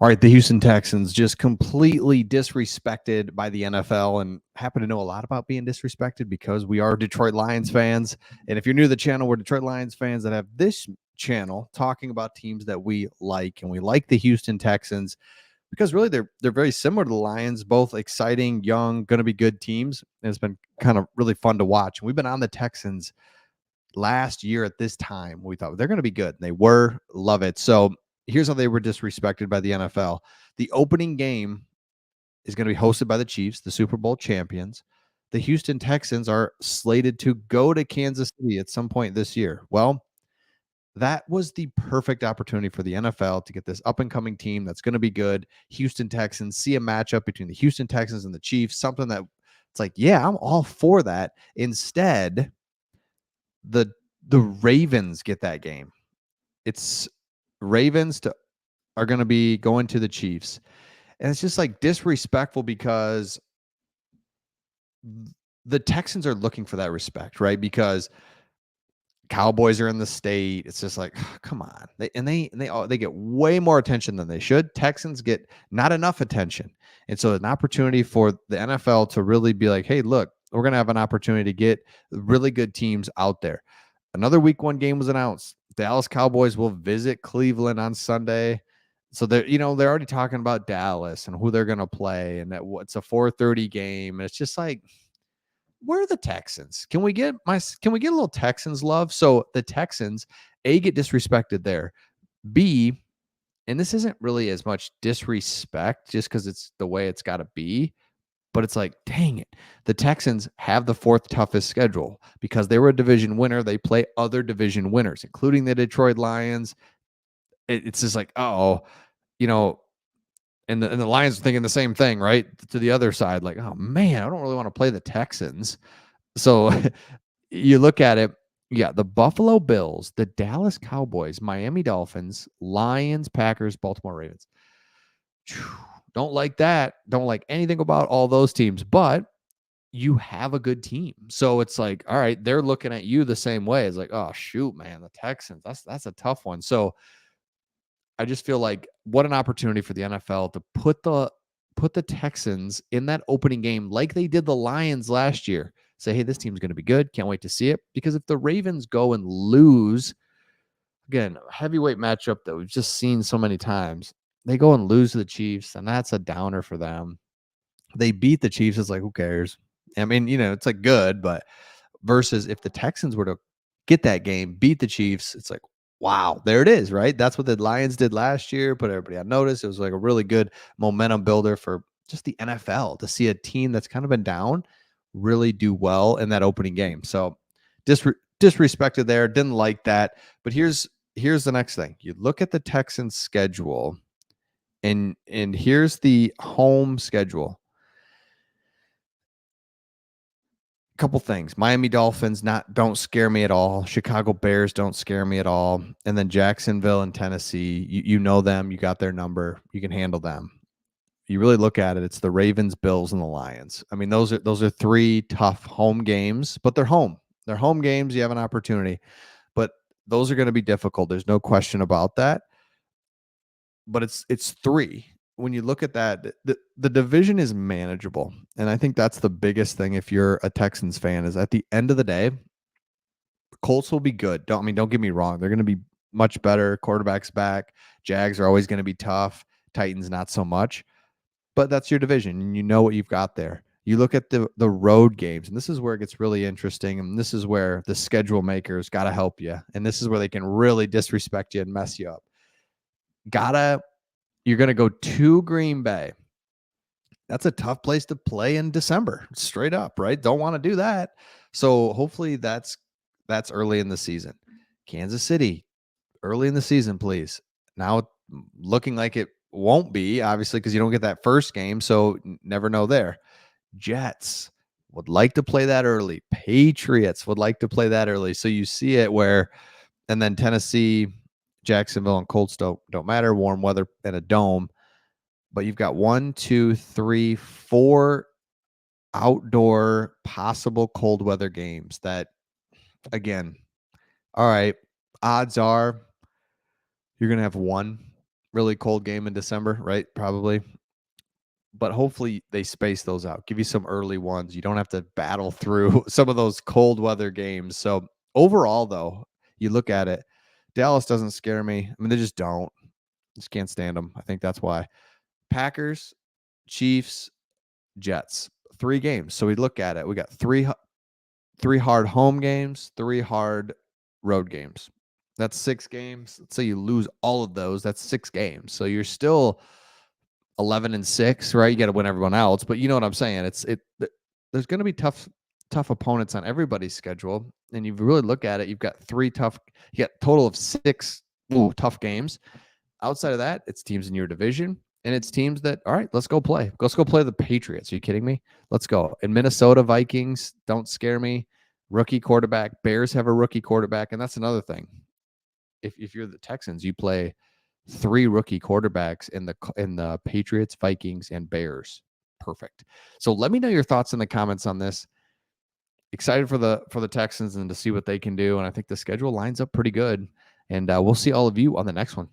All right, the Houston Texans just completely disrespected by the NFL, and happen to know a lot about being disrespected because we are Detroit Lions fans. And if you're new to the channel, we're Detroit Lions fans that have this channel talking about teams that we like, and we like the Houston Texans because really they're very similar to the Lions, both exciting, young, going to be good teams. And it's been kind of really fun to watch. And we've been on the Texans last year at this time. We thought they're going to be good. And they were. Love it. So here's how they were disrespected by the NFL. The opening game is going to be hosted by the Chiefs, the Super Bowl champions. The Houston Texans are slated to go to Kansas City at some point this year. Well, that was the perfect opportunity for the NFL to get this up and coming team that's going to be good. Houston Texans, see a matchup between the Houston Texans and the Chiefs, something that it's like, yeah, I'm all for that. Instead, the Ravens get that game. It's Ravens are going to be going to the Chiefs. And it's just like disrespectful because the Texans are looking for that respect, right? Because Cowboys are in the state. It's just like, come on. They get way more attention than they should. Texans get not enough attention. And so an opportunity for the NFL to really be like, hey, look, we're going to have an opportunity to get really good teams out there. Another week 1 game was announced. Dallas Cowboys will visit Cleveland on Sunday. So they're already talking about Dallas and who they're going to play, and that it's a 4:30 game. And it's just like, where are the Texans? Can we get a little Texans love? So the Texans, A, get disrespected there. B, and this isn't really as much disrespect just because it's the way it's got to be, but it's like, dang it. The Texans have the 4th toughest schedule because they were a division winner. They play other division winners, including the Detroit Lions. It's just like, and the Lions are thinking the same thing, right? To the other side, like, oh man, I don't really want to play the Texans. So you look at it, yeah, the Buffalo Bills, the Dallas Cowboys, Miami Dolphins, Lions, Packers, Baltimore Ravens. Don't like that. Don't like anything about all those teams, but you have a good team. So it's like, all right, they're looking at you the same way. It's like, oh shoot, man, the Texans, that's a tough one. So I just feel like what an opportunity for the NFL to put the Texans in that opening game like they did the Lions last year. Say, hey, this team's going to be good. Can't wait to see it. Because if the Ravens go and lose, again, a heavyweight matchup that we've just seen so many times, they go and lose to the Chiefs, and that's a downer for them. They beat the Chiefs. It's like, who cares? I mean, it's like good, but versus if the Texans were to get that game, beat the Chiefs, it's like, wow, there it is, right? That's what the Lions did last year, put everybody on notice. It was like a really good momentum builder for just the NFL to see a team that's kind of been down really do well in that opening game. So disrespected there, didn't like that. But here's the next thing. You look at the Texans schedule, and here's the home schedule. Couple things. Miami Dolphins don't scare me at all. Chicago Bears don't scare me at all. And then Jacksonville and Tennessee, you know them, you got their number, you can handle them. You really look at it, it's the Ravens, Bills, and the Lions. I mean, those are 3 tough home games, but they're home. They're home games, you have an opportunity. But those are going to be difficult. There's no question about that. But it's 3. When you look at that, the division is manageable. And I think that's the biggest thing if you're a Texans fan is at the end of the day, Colts will be good. Don't get me wrong. They're going to be much better. Quarterback's back. Jags are always going to be tough. Titans, not so much. But that's your division, and you know what you've got there. You look at the road games, and this is where it gets really interesting, and this is where the schedule makers got to help you, and this is where they can really disrespect you and mess you up. You're going to go to Green Bay. That's a tough place to play in December, straight up, right? Don't want to do that. So hopefully that's early in the season. Kansas City, early in the season, please. Now looking like it won't be, obviously, because you don't get that first game, so never know there. Jets would like to play that early. Patriots would like to play that early. So you see it where, and then Tennessee, Jacksonville, and Colts don't matter. Warm weather and a dome. But you've got 1, 2, 3, 4 outdoor possible cold weather games that, again, all right, odds are you're going to have one really cold game in December, right? Probably. But hopefully they space those out. Give you some early ones. You don't have to battle through some of those cold weather games. So overall, though, you look at it, Dallas doesn't scare me. I mean, they just don't. Just can't stand them. I think that's why. Packers, Chiefs, Jets. 3 games. So we look at it. We got three hard home games, 3 hard road games. That's 6 games. Let's say you lose all of those. That's 6 games. So you're still 11-6, right? You got to win everyone else, but you know what I'm saying. There's going to be tough opponents on everybody's schedule, and you really look at it. You've got you got a total of 6 tough games. Outside of that, it's teams in your division, and it's teams that, all right, let's go play. Let's go play the Patriots. Are you kidding me? Let's go. And Minnesota Vikings don't scare me. Rookie quarterback. Bears have a rookie quarterback, and that's another thing. If you're the Texans, you play 3 rookie quarterbacks in the Patriots, Vikings, and Bears. Perfect. So let me know your thoughts in the comments on this. Excited for the Texans and to see what they can do. And I think the schedule lines up pretty good. And we'll see all of you on the next one.